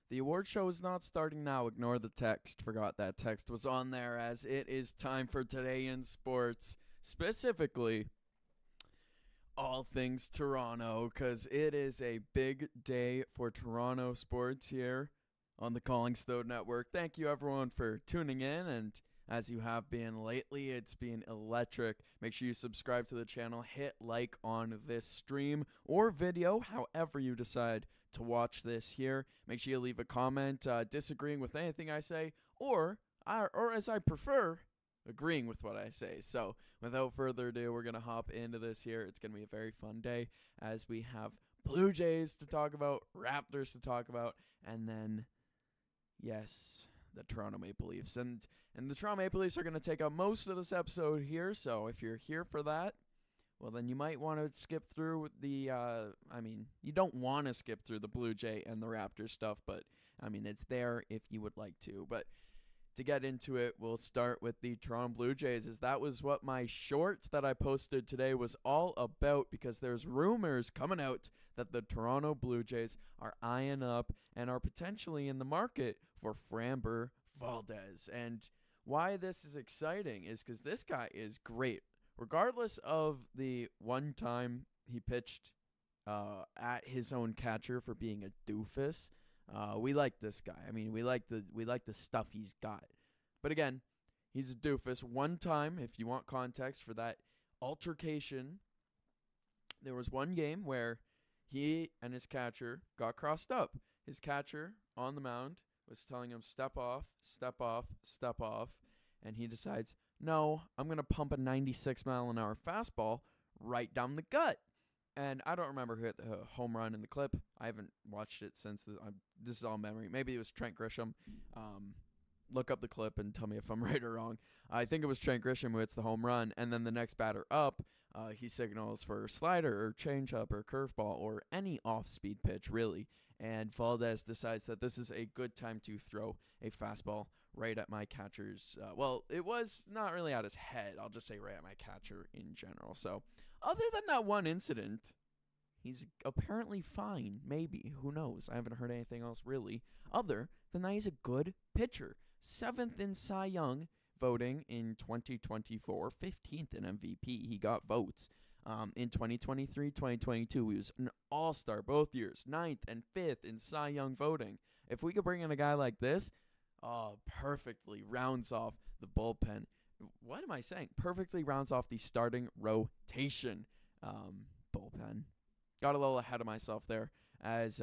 The award show is not starting now. Ignore the text. Forgot that text was on there, as it is time for Today in Sports. Specifically, all things Toronto, because it is a big day for Toronto sports here on the CollingsThodeNetwork. Thank you, everyone, for tuning in, and as you have been lately, it's been electric. Make sure you subscribe to the channel, hit like on this stream or video, however you decide to watch this here. Make sure you leave a comment disagreeing with anything I say, or as I prefer, agreeing with what I say. So without further ado, we're going to hop into this here. It's going to be a very fun day as we have Blue Jays to talk about, Raptors to talk about, and then, yes, the Toronto Maple Leafs. And the Toronto Maple Leafs are going to take up most of this episode here, so if you're here for that, well, then you might want to skip through the, you don't want to skip through the Blue Jay and the Raptors stuff, but, it's there if you would like to. But to get into it, we'll start with the Toronto Blue Jays, as that was what my shorts that I posted today was all about, because there's rumors coming out that the Toronto Blue Jays are eyeing up and are potentially in the market for Framber Valdez. And why this is exciting is because this guy is great. Regardless of the one time he pitched at his own catcher for being a doofus, we like this guy. We like the stuff he's got. But again, he's a doofus. One time, if you want context for that altercation, there was one game where he and his catcher got crossed up. His catcher on the mound was telling him, step off, step off, step off. And he decides, no, I'm going to pump a 96-mile-an-hour fastball right down the gut. And I don't remember who hit the home run in the clip. I haven't watched it since. This is all memory. Maybe it was Trent Grisham. Look up the clip and tell me if I'm right or wrong. I think it was Trent Grisham who hits the home run. And then the next batter up, he signals for a slider or changeup or curveball or any off-speed pitch, really. And Valdez decides that this is a good time to throw a fastball right at my catcher's. It was not really at his head. I'll just say right at my catcher in general. So other than that one incident, he's apparently fine. Maybe. Who knows? I haven't heard anything else really. Other than that, he's a good pitcher. 7th in Cy Young voting in 2024. 15th in MVP. He got votes. In 2023, 2022, he was an all-star both years. 9th and 5th in Cy Young voting. If we could bring in a guy like this, perfectly rounds off the bullpen. What am I saying? Perfectly rounds off the starting rotation bullpen. Got a little ahead of myself there, as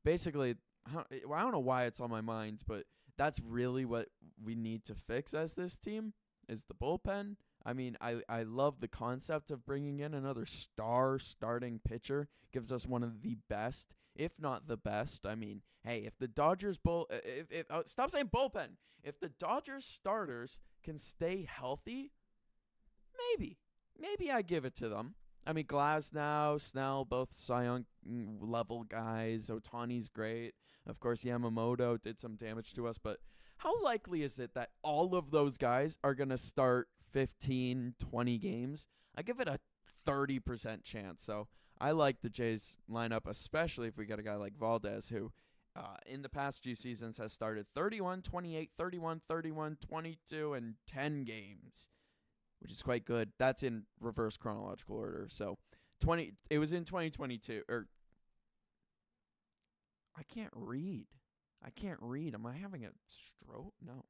basically, I don't know why it's on my mind, but that's really what we need to fix as this team is the bullpen. I love the concept of bringing in another star starting pitcher. Gives us one of the best, if not the best. Hey, if the Dodgers stop saying bullpen. If the Dodgers starters can stay healthy, maybe I give it to them. Glasnow, Snell, both Cy Young level guys. Ohtani's great. Of course, Yamamoto did some damage to us, but how likely is it that all of those guys are going to start 15, 20 games? I give it a 30% chance. So I like the Jays lineup, especially if we get a guy like Valdez, who in the past few seasons has started 31, 28, 31, 31, 22, and 10 games, which is quite good. That's in reverse chronological order. So it was in 2022, or I can't read. Am I having a stroke? No.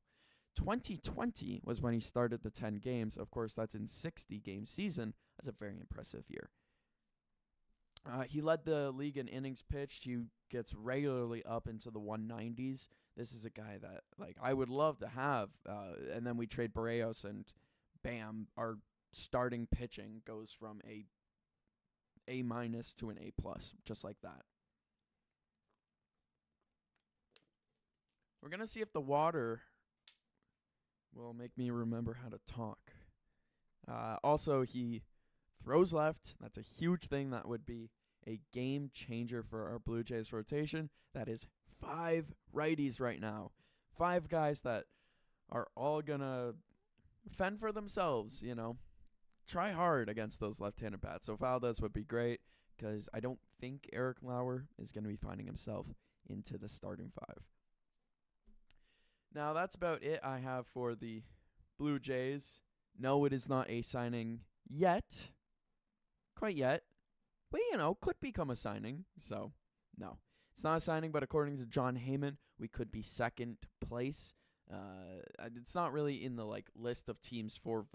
2020 was when he started the 10 games. Of course, that's in 60-game season. That's a very impressive year. He led the league in innings pitched. He gets regularly up into the 190s. This is a guy that I would love to have. And then we trade Barrios, and bam, our starting pitching goes from a A- to an A+, just like that. We're going to see if the water will make me remember how to talk. Also, he throws left. That's a huge thing. That would be a game changer for our Blue Jays rotation. That is 5 righties right now. 5 guys that are all going to fend for themselves, Try hard against those left-handed bats. So Valdez would be great, because I don't think Eric Lauer is going to be finding himself into the starting five. Now, that's about it I have for the Blue Jays. No, it is not a signing yet. Quite yet. But, could become a signing. So, no. It's not a signing, but according to John Heyman, we could be second place. It's not really in the list of teams for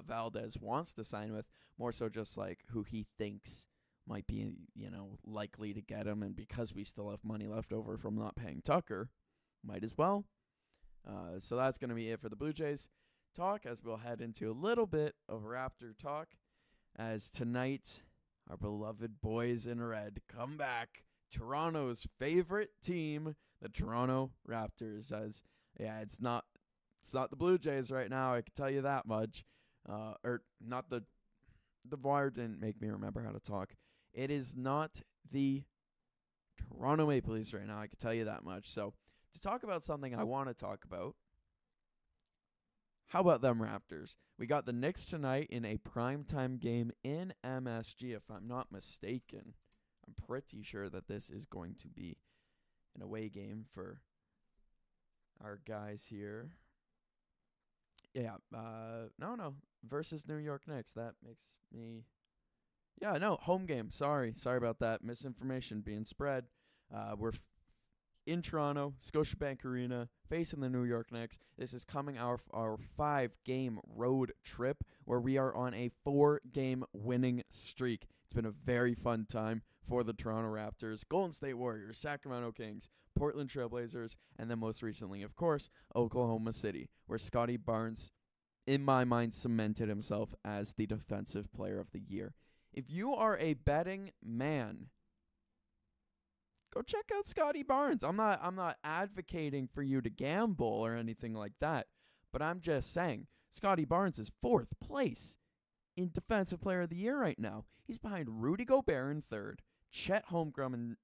Valdez wants to sign with, more so just who he thinks might be, likely to get him. And because we still have money left over from not paying Tucker, might as well. So that's going to be it for the Blue Jays talk, as we'll head into a little bit of Raptor talk, as tonight our beloved boys in red come back. Toronto's favorite team, the Toronto Raptors. As it's not the Blue Jays right now, I can tell you that much. Or not the wire didn't make me remember how to talk. It is not the Toronto Maple Leafs right now, I can tell you that much. So to talk about something I want to talk about, how about them Raptors? We got the Knicks tonight in a primetime game in MSG, if I'm not mistaken. I'm pretty sure that this is going to be an away game for our guys here. Yeah, no, versus New York Knicks. That makes me... Yeah, no, home game. Sorry about that. Misinformation being spread. We're in Toronto, Scotiabank Arena, facing the New York Knicks. This is coming our 5-game road trip where we are on a 4-game winning streak. It's been a very fun time for the Toronto Raptors, Golden State Warriors, Sacramento Kings, Portland Trail Blazers, and then most recently, of course, Oklahoma City, where Scotty Barnes, in my mind, cemented himself as the defensive player of the year. If you are a betting man, go check out Scotty Barnes. I'm not advocating for you to gamble or anything like that, but I'm just saying Scotty Barnes is 4th place in defensive player of the year right now. He's behind Rudy Gobert in 3rd, Chet Holmgren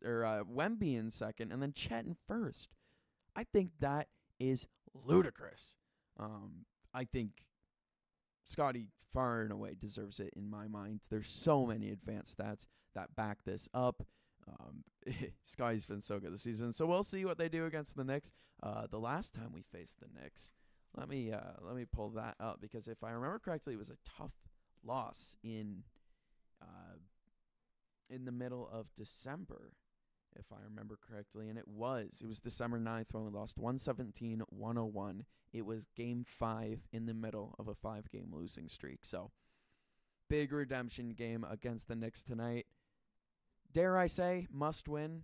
Wemby in 2nd, and then Chet in 1st. I think that is ludicrous. I think Scotty far and away deserves it in my mind. There's so many advanced stats that back this up. Scotty's been so good this season. So we'll see what they do against the Knicks. The last time we faced the Knicks, let me pull that up, because if I remember correctly, it was a tough loss in the middle of December, if I remember correctly, and it was December 9th when we lost 117-101. It was game 5 in the middle of a 5-game losing streak. So big redemption game against the Knicks tonight. Dare I say, must win.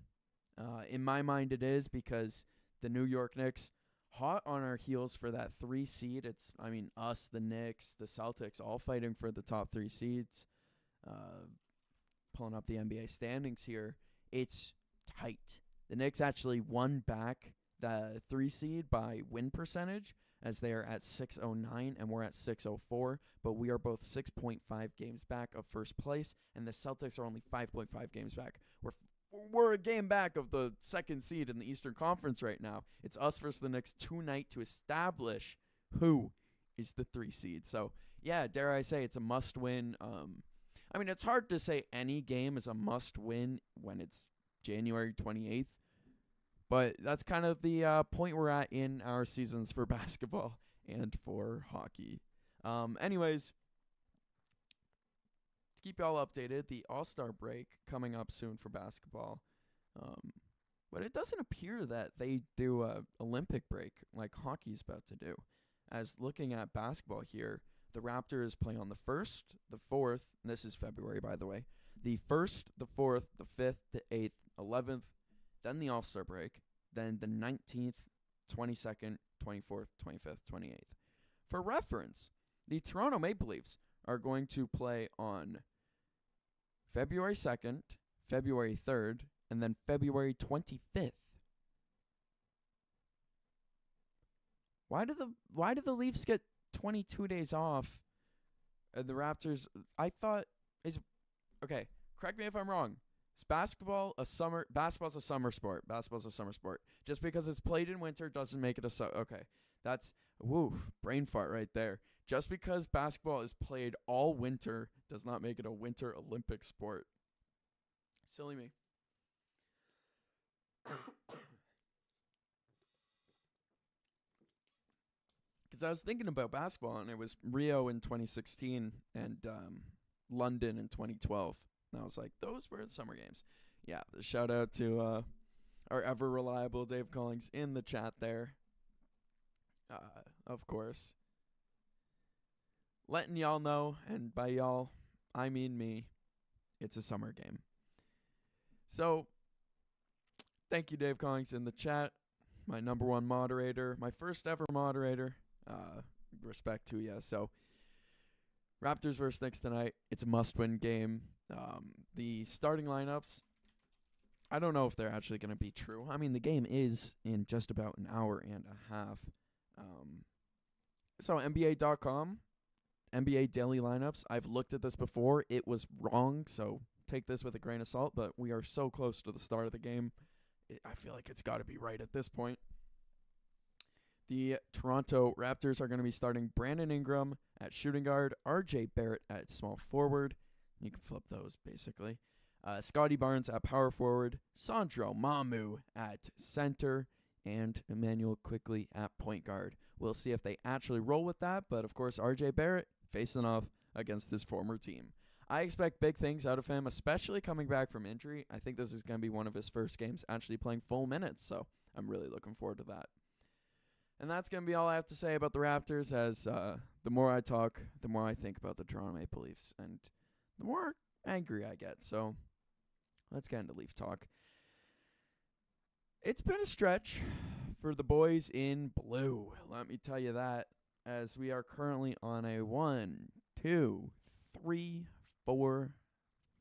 In my mind it is, because the New York Knicks, hot on our heels for that 3 seed. It's, us, the Knicks, the Celtics, all fighting for the top 3 seeds. Pulling up the NBA standings here, it's tight. The Knicks actually won back the 3 seed by win percentage, as they are at 609 and we're at 604, but we are both 6.5 games back of first place, and the Celtics are only 5.5 games back. We're a game back of the 2nd seed in the Eastern Conference right now. It's us versus the Knicks tonight to establish who is the 3 seed. So, yeah, dare I say it's a must-win. It's hard to say any game is a must-win when it's January 28th, but that's kind of the point we're at in our seasons for basketball and for hockey. Anyways, to keep y'all updated, the All-Star break coming up soon for basketball. But it doesn't appear that they do a Olympic break like hockey's about to do. As looking at basketball here, the Raptors play on the 1st, the 4th, and this is February, by the way, the 1st, the 4th, the 5th, the 8th, 11th, then the All-Star break, then the 19th, 22nd, 24th, 25th, 28th. For reference, the Toronto Maple Leafs are going to play on February 2nd, February 3rd, and then February 25th. Why do the Leafs get 22 days off? And the Raptors, I thought, okay, correct me if I'm wrong. Is basketball's a summer sport. Basketball's a summer sport. Just because it's played in winter doesn't make it okay. That's brain fart right there. Just because basketball is played all winter does not make it a winter Olympic sport. Silly me. Because I was thinking about basketball, and it was Rio in 2016 and London in 2012. And I was like, those were the summer games. Yeah, shout out to our ever reliable Dave Collings in the chat there. Of course. Letting y'all know, and by y'all, I mean me, it's a summer game. So, thank you, Dave Collings, in the chat. My number one moderator, my first ever moderator. Respect to you. So, Raptors versus Knicks tonight. It's a must-win game. The starting lineups, I don't know if they're actually going to be true. I mean, the game is in just about an hour and a half. So, NBA.com, NBA daily lineups. I've looked at this before. It was wrong, so take this with a grain of salt, but we are so close to the start of the game. I feel like it's got to be right at this point. The Toronto Raptors are going to be starting Brandon Ingram at shooting guard, RJ Barrett at small forward. You can flip those, basically. Scotty Barnes at power forward, Sandro Mamu at center, and Emmanuel Quickley at point guard. We'll see if they actually roll with that, but of course RJ Barrett facing off against his former team. I expect big things out of him, especially coming back from injury. I think this is going to be one of his first games actually playing full minutes, so I'm really looking forward to that. And that's going to be all I have to say about the Raptors, as the more I talk, the more I think about the Toronto Maple Leafs, and the more angry I get. So let's get into Leaf talk. It's been a stretch for the boys in blue, let me tell you that, as we are currently on a 1, 2, 3, 4,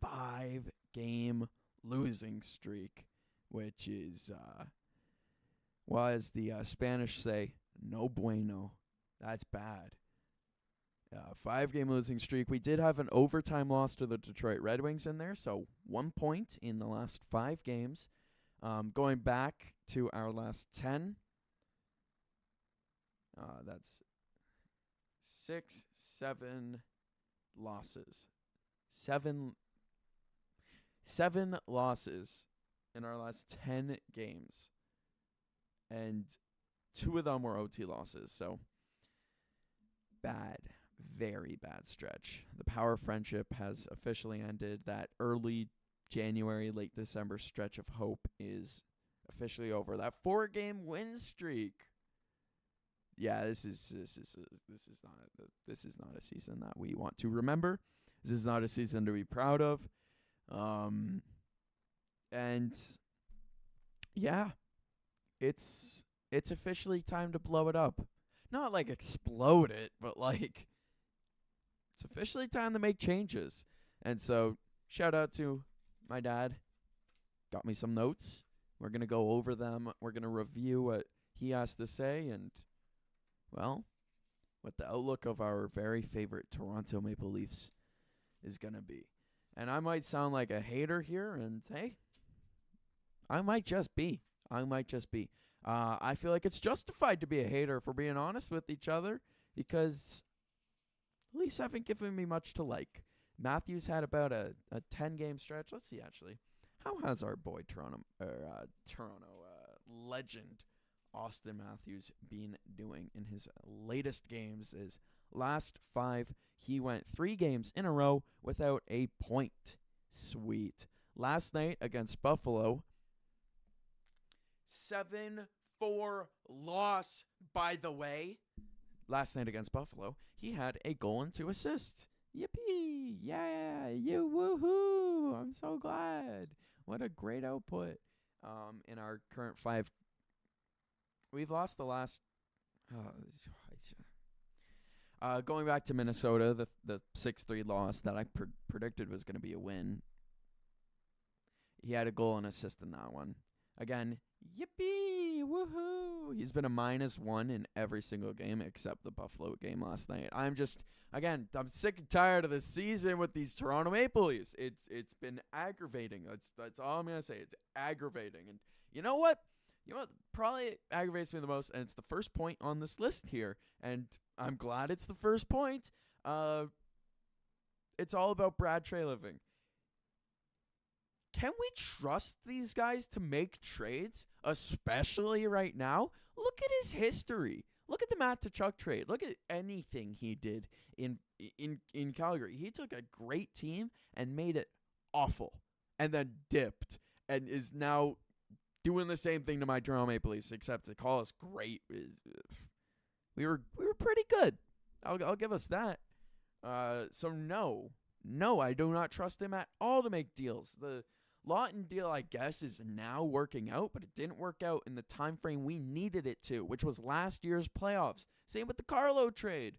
5 game losing streak, which is, well, as the Spanish say, no bueno. That's bad. 5 game losing streak. We did have an overtime loss to the Detroit Red Wings in there, so 1 point in the last 5 games. Going back to our last 10, that's 6, 7 losses. 7 losses in our last 10 games. And 2 of them were OT losses, so bad, very bad stretch. The power friendship has officially ended. That early January, late December stretch of hope is officially over. That 4-game win streak. Yeah, this is not a season that we want to remember. This is not a season to be proud of. And yeah, it's officially time to blow it up. Not like explode it, but like it's officially time to make changes. And so shout out to my dad. Got me some notes. We're going to go over them. We're going to review what he has to say and, well, what the outlook of our very favorite Toronto Maple Leafs is going to be. And I might sound like a hater here, and hey, I might just be. I feel like it's justified to be a hater, if we're being honest with each other, because the Leafs haven't given me much to like. Matthews had about a 10-game stretch. Let's see, actually. How has our boy Toronto legend Austin Matthews been doing in his latest games? His last 5, he went 3 games in a row without a point. Sweet. Last night against Buffalo, 7-4 loss, by the way. Last night against Buffalo, he had a goal and 2 assists. Yippee! Yeah, you woohoo! I'm so glad. What a great output. In our current 5, we've lost the last. Going back to Minnesota, the 6-3 loss that I predicted was going to be a win. He had a goal and assist in that one. Again, yippee! Woohoo! He's been a -1 in every single game except the Buffalo game last night. I'm sick and tired of this season with these Toronto Maple Leafs. It's been aggravating. That's all I'm gonna say. It's aggravating. And you know what? Probably aggravates me the most, and it's the first point on this list here. And I'm glad it's the first point. It's all about Brad Treliving. can we trust these guys to make trades, especially right now? Look at his history. Look at the Matt Tkachuk trade. Look at anything he did in Calgary. He took a great team and made it awful, and then dipped, and is now doing the same thing to my Toronto Maple Leafs, except to call us great. We were pretty good. I'll give us that. So no, I do not trust him at all to make deals. The Lawton deal, I guess, is now working out, but it didn't work out in the time frame we needed it to, which was last year's playoffs. Same with the Carlo trade.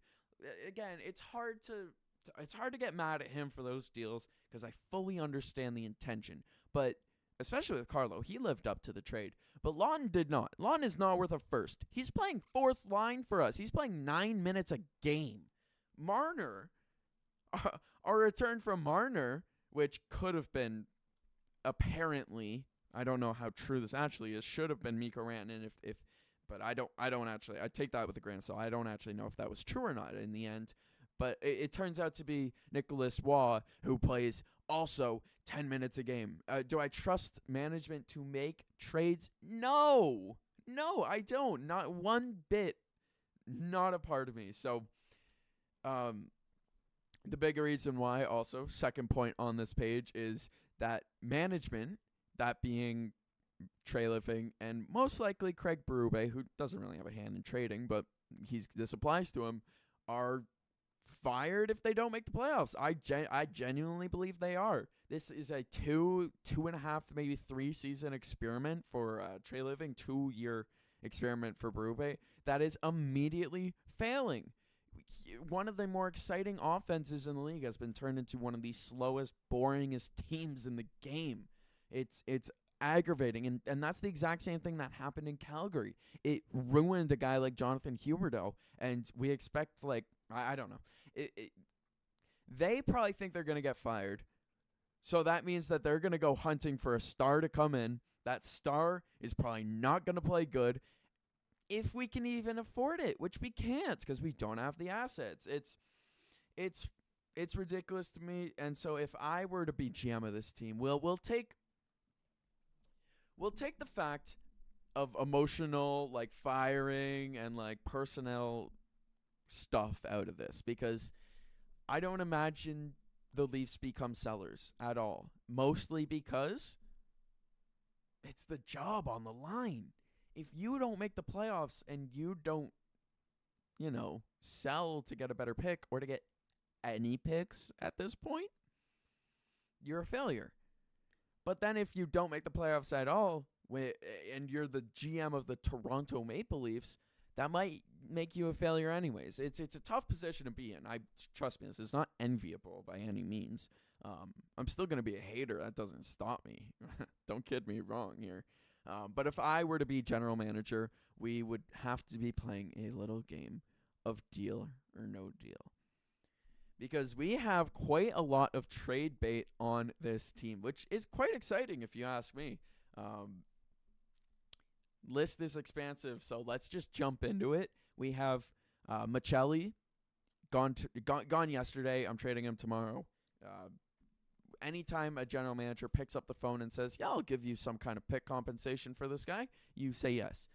Again, it's hard to get mad at him for those deals because I fully understand the intention. But especially with Carlo, he lived up to the trade. But Lawton did not. Lawton is not worth a first. He's playing fourth line for us. He's playing 9 minutes a game. Marner, our return from Marner, which could have been apparently, I don't know how true this actually is, should have been Mikko Rantanen but I don't actually, I take that with a grain of salt. I don't actually know if that was true or not in the end. But it turns out to be Nicholas Waugh, who plays also 10 minutes a game. Do I trust management to make trades? No, I don't. Not one bit. Not a part of me. So, the bigger reason why also, second point on this page, is that management, that being Trey Living and most likely Craig Berube, who doesn't really have a hand in trading, but this applies to him, are fired if they don't make the playoffs. I genuinely believe they are. This is a 2.5, maybe 3 season experiment for Trey Living, 2-year experiment for Berube that is immediately failing. One of the more exciting offenses in the league has been turned into one of the slowest, boringest teams in the game. It's aggravating, and that's the exact same thing that happened in Calgary. It ruined a guy like Jonathan Huberdeau, and we expect, I don't know. They probably think they're going to get fired, so that means that they're going to go hunting for a star to come in. That star is probably not going to play good, if we can even afford it, which we can't because we don't have the assets. It's ridiculous to me. And so if I were to be GM of this team, we'll take the fact of emotional firing and personnel stuff out of this, because I don't imagine the Leafs become sellers at all. Mostly because it's the job on the line. If you don't make the playoffs and you don't, sell to get a better pick or to get any picks at this point, you're a failure. But then if you don't make the playoffs at all, and you're the GM of the Toronto Maple Leafs, that might make you a failure anyways. It's a tough position to be in. Trust me, this is not enviable by any means. I'm still going to be a hater. That doesn't stop me. Don't kid me wrong here. But if I were to be general manager, we would have to be playing a little game of deal or no deal. Because we have quite a lot of trade bait on this team, which is quite exciting if you ask me. List is expansive, so let's just jump into it. We have Michelli, gone yesterday. I'm trading him tomorrow. Anytime a general manager picks up the phone and says, yeah, I'll give you some kind of pick compensation for this guy, you say yes.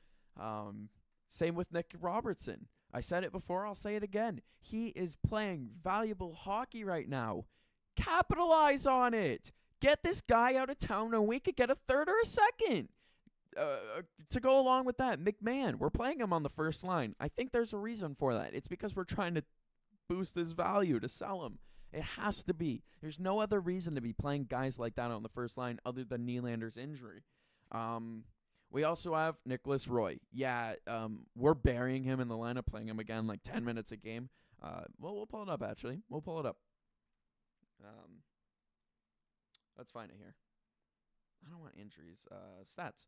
Same with Nick Robertson. I said it before, I'll say it again. He is playing valuable hockey right now. Capitalize on it. Get this guy out of town and we could get a third or a second. To go along with that, McMahon, we're playing him on the first line. I think there's a reason for that. It's because we're trying to boost his value to sell him. It has to be. There's no other reason to be playing guys like that on the first line other than Nylander's injury. We also have Nicholas Roy. Yeah, we're burying him in the lineup, playing him again 10 minutes a game. We'll pull it up, actually. We'll pull it up. Let's find it here. I don't want injuries. Stats.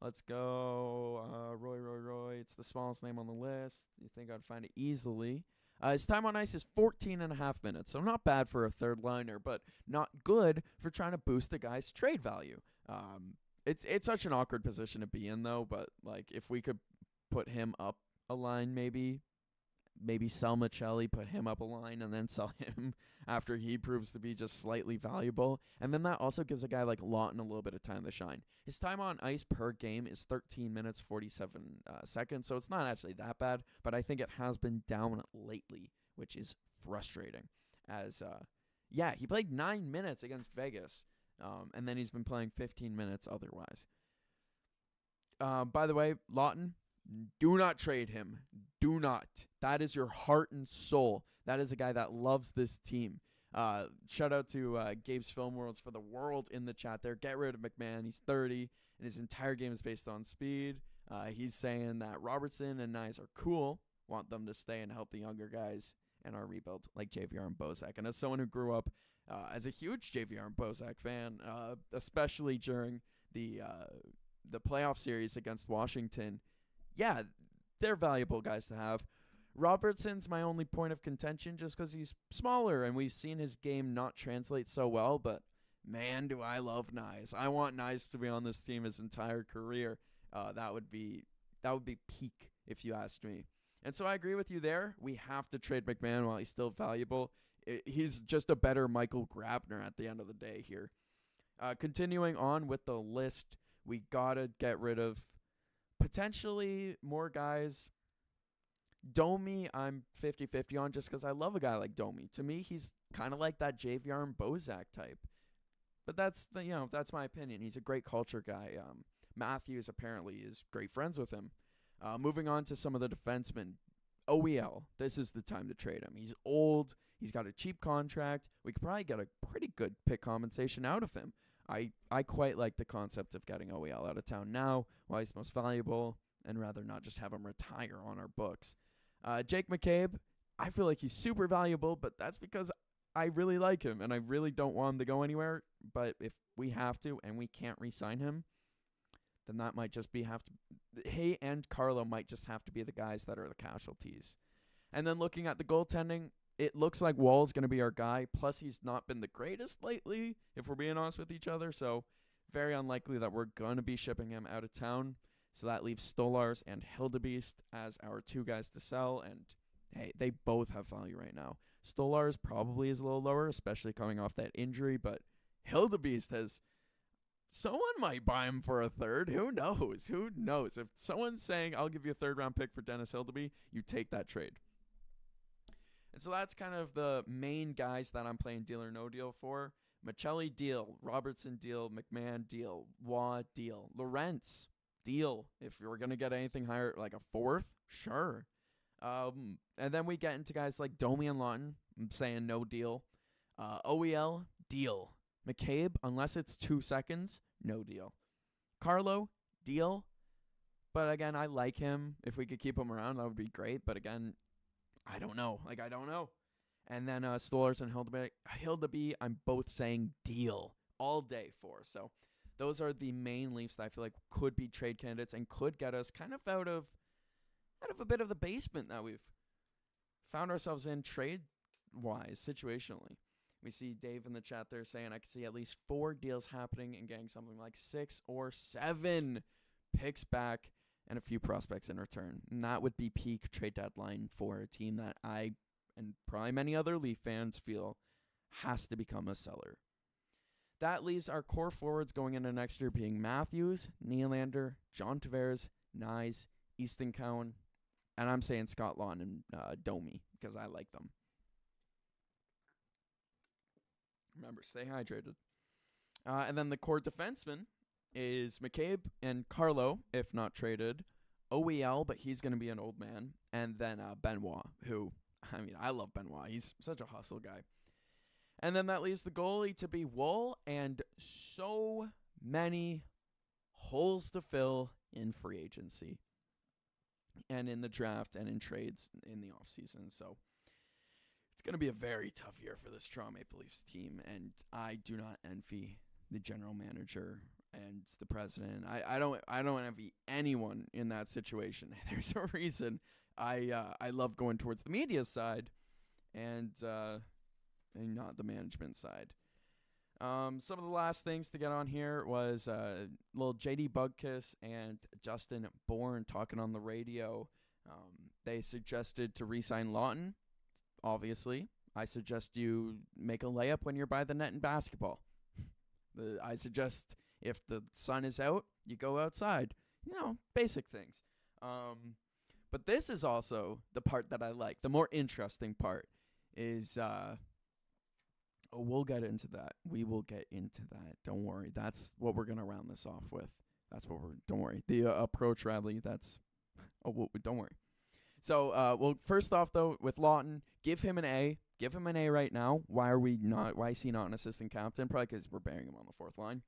Let's go. Roy. It's the smallest name on the list. You think I'd find it easily. His time on ice is 14.5 minutes, so not bad for a third liner, but not good for trying to boost the guy's trade value. It's such an awkward position to be in, though, but if we could put him up a line maybe, maybe sell Michelli, put him up a line, and then sell him after he proves to be just slightly valuable. And then that also gives a guy like Lawton a little bit of time to shine. His time on ice per game is 13 minutes, 47 seconds, so it's not actually that bad, but I think it has been down lately, which is frustrating. As, he played 9 minutes against Vegas, and then he's been playing 15 minutes otherwise. By the way, Lawton, do not trade him. Do not. That is your heart and soul. That is a guy that loves this team. Shout out to Gabe's Film Worlds for the world in the chat there. Get rid of McMahon. He's 30, and his entire game is based on speed. He's saying that Robertson and Nyes are cool, want them to stay and help the younger guys and our rebuild, like JVR and Bozak. And as someone who grew up as a huge JVR and Bozak fan, especially during the playoff series against Washington, yeah, they're valuable guys to have. Robertson's my only point of contention just because he's smaller, and we've seen his game not translate so well, but man, do I love Nyes. I want Nyes to be on this team his entire career. That would be peak, if you asked me. And so I agree with you there. We have to trade McMahon while he's still valuable. He's just a better Michael Grabner at the end of the day here. Continuing on with the list, we got to get rid of potentially more guys. Domi, I'm 50-50 on just because I love a guy like Domi. To me, he's kind of like that JVR and Bozak type. But that's my opinion. He's a great culture guy. Matthews apparently is great friends with him. Moving on to some of the defensemen. OEL, this is the time to trade him. He's old. He's got a cheap contract. We could probably get a pretty good pick compensation out of him. I quite like the concept of getting OEL out of town now while he's most valuable, and rather not just have him retire on our books. Jake McCabe, I feel like he's super valuable, but that's because I really like him, and I really don't want him to go anywhere. But if we have to and we can't re-sign him, then that might just be he and Carlo might just have to be the guys that are the casualties. And then looking at the goaltending, it looks like Wall's going to be our guy. Plus, he's not been the greatest lately, if we're being honest with each other. So, very unlikely that we're going to be shipping him out of town. So that leaves Stolars and Hildebeest as our two guys to sell. And, hey, they both have value right now. Stolars probably is a little lower, especially coming off that injury. But Hildebeest has... Someone might buy him for a third. Who knows? Who knows? If someone's saying, I'll give you a third-round pick for Dennis Hildeby, you take that trade. And so that's kind of the main guys that I'm playing deal or no deal for. Michelli, deal. Robertson, deal. McMahon, deal. Waugh, deal. Lorentz, deal. If you're going to get anything higher, like a fourth, sure. And then we get into guys like Domi and Lawton. I'm saying no deal. OEL, deal. McCabe, unless it's 2 seconds, no deal. Carlo, deal. But again, I like him. If we could keep him around, that would be great. But again, I don't know. I don't know. And then Stolars and Hildeby, I'm both saying deal all day for. So those are the main Leafs that I feel like could be trade candidates and could get us kind of out of a bit of the basement that we've found ourselves in trade-wise, situationally. We see Dave in the chat there saying I could see at least 4 deals happening and getting something like 6 or 7 picks back and a few prospects in return. And that would be peak trade deadline for a team that I and probably many other Leaf fans feel has to become a seller. That leaves our core forwards going into next year being Matthews, Nylander, John Tavares, Nyes, Easton Cowan, and I'm saying Scott Lawn and Domi because I like them. Remember, stay hydrated. And then the core defenseman is McCabe and Carlo, if not traded. OEL, but he's going to be an old man. And then Benoit, who, I love Benoit. He's such a hustle guy. And then that leaves the goalie to be Woll and so many holes to fill in free agency and in the draft and in trades in the offseason. So it's going to be a very tough year for this Toronto Maple Leafs team, and I do not envy the general manager and the president. I don't envy anyone in that situation. There's a reason I love going towards the media side and not the management side. Some of the last things to get on here was little JD Bugkiss and Justin Bourne talking on the radio They suggested to re-sign Lawton. Obviously, I suggest you make a layup when you're by the net in basketball. I suggest if the sun is out, you go outside. Basic things. But this is also the part that I like. The more interesting part is, we'll get into that. We will get into that. Don't worry. That's what we're going to round this off with. Don't worry. The approach rally, don't worry. So, first off, though, with Lawton, give him an A. Give him an A right now. Why is he not an assistant captain? Probably because we're bearing him on the fourth line.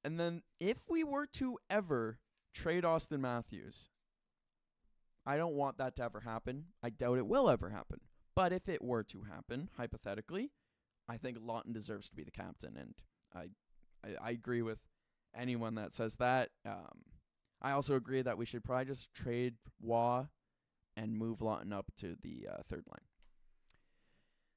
And then if we were to ever trade Austin Matthews, I don't want that to ever happen. I doubt it will ever happen. But if it were to happen, hypothetically, I think Lawton deserves to be the captain. And I agree with anyone that says that. I also agree that we should probably just trade Waugh and move Lawton up to the third line.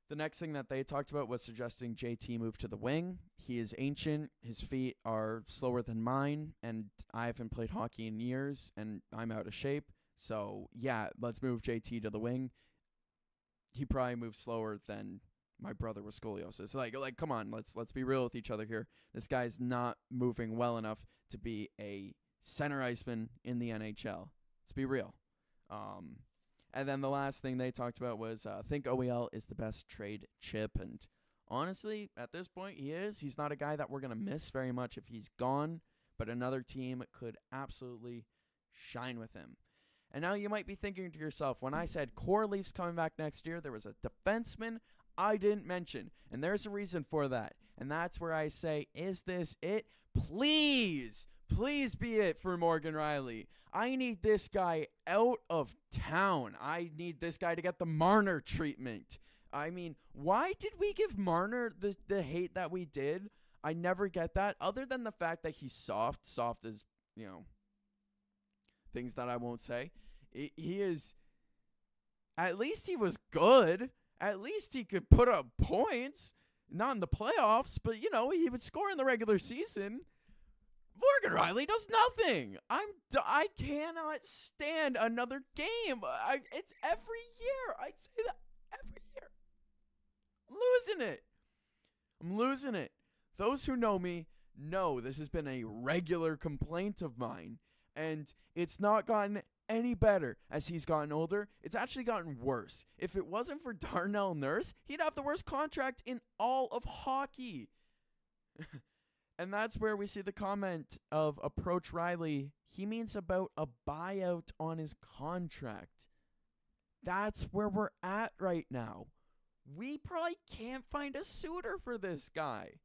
The next thing that they talked about was suggesting JT move to the wing. He is ancient. His feet are slower than mine, and I haven't played hockey in years, and I'm out of shape. So, yeah, let's move JT to the wing. He probably moves slower than my brother with scoliosis. Like, come on, let's be real with each other here. This guy's not moving well enough to be a center iceman in the NHL. Let's be real. And then the last thing they talked about was think OEL is the best trade chip. And honestly, at this point, he is. He's not a guy that we're going to miss very much if he's gone, but another team could absolutely shine with him. And now you might be thinking to yourself, when I said core Leafs coming back next year, there was a defenseman I didn't mention. And there's a reason for that. And that's where I say, is this it? Please be it for Morgan Rielly. I need this guy out of town. I need this guy to get the Marner treatment. I mean, why did we give Marner the hate that we did? I never get that, other than the fact that he's soft. Soft is, things that I won't say. He is, at least he was good. At least he could put up points. Not in the playoffs, but, he would score in the regular season. Morgan Rielly does nothing. I cannot stand another game. It's every year. I say that every year. I'm losing it. Those who know me know this has been a regular complaint of mine, and it's not gotten any better as he's gotten older. It's actually gotten worse. If it wasn't for Darnell Nurse, he'd have the worst contract in all of hockey. And that's where we see the comment of approach Rielly. He means about a buyout on his contract. That's where we're at right now. We probably can't find a suitor for this guy.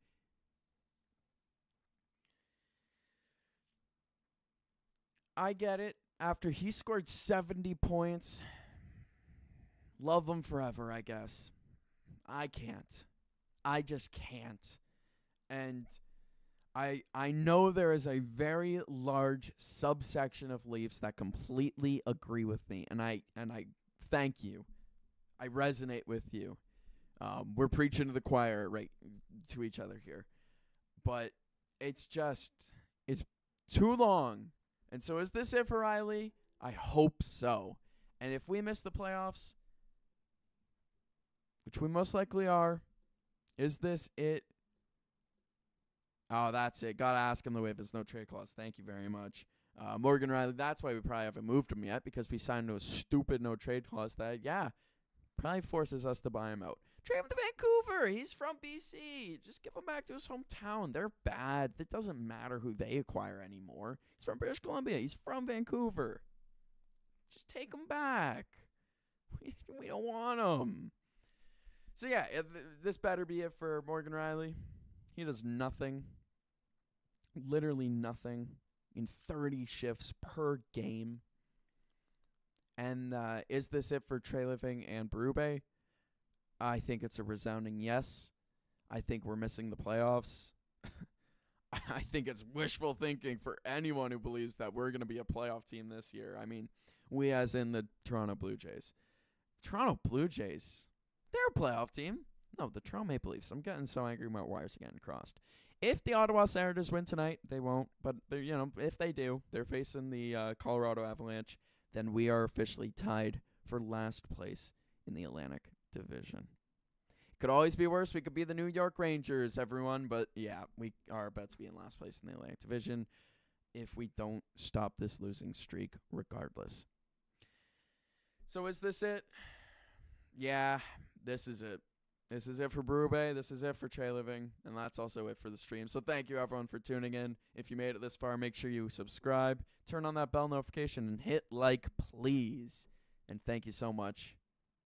I get it. After he scored 70 points, love him forever, I guess. I can't. I just can't. And I know there is a very large subsection of Leafs that completely agree with me, and I thank you. I resonate with you. We're preaching to the choir right to each other here, but it's too long. And so is this it for Rielly? I hope so. And if we miss the playoffs, which we most likely are, is this it? Oh, that's it. Got to ask him the way if it's no trade clause. Thank you very much. Morgan Rielly, that's why we probably haven't moved him yet, because we signed to a stupid no trade clause that, probably forces us to buy him out. Trade him to Vancouver. He's from BC. Just give him back to his hometown. They're bad. It doesn't matter who they acquire anymore. He's from British Columbia. He's from Vancouver. Just take him back. We don't want him. So, this better be it for Morgan Rielly. He does nothing. Literally nothing in 30 shifts per game. And is this it for Trey Living and Berube? I think it's a resounding yes. I think we're missing the playoffs. I think it's wishful thinking for anyone who believes that we're going to be a playoff team this year. I mean, we as in the Toronto Blue Jays. Toronto Blue Jays, they're a playoff team. No, the Toronto Maple Leafs. I'm getting so angry my wires are getting crossed. If the Ottawa Senators win tonight, they won't. But if they do, they're facing the Colorado Avalanche. then we are officially tied for last place in the Atlantic Division. Could always be worse. We could be the New York Rangers, everyone. But, yeah, we are about to be in last place in the Atlantic Division if we don't stop this losing streak regardless. So is this it? Yeah, this is it. This is it for Brew Bay. This is it for Trey Living. And that's also it for the stream. So thank you, everyone, for tuning in. If you made it this far, make sure you subscribe, turn on that bell notification, and hit like, please. And thank you so much.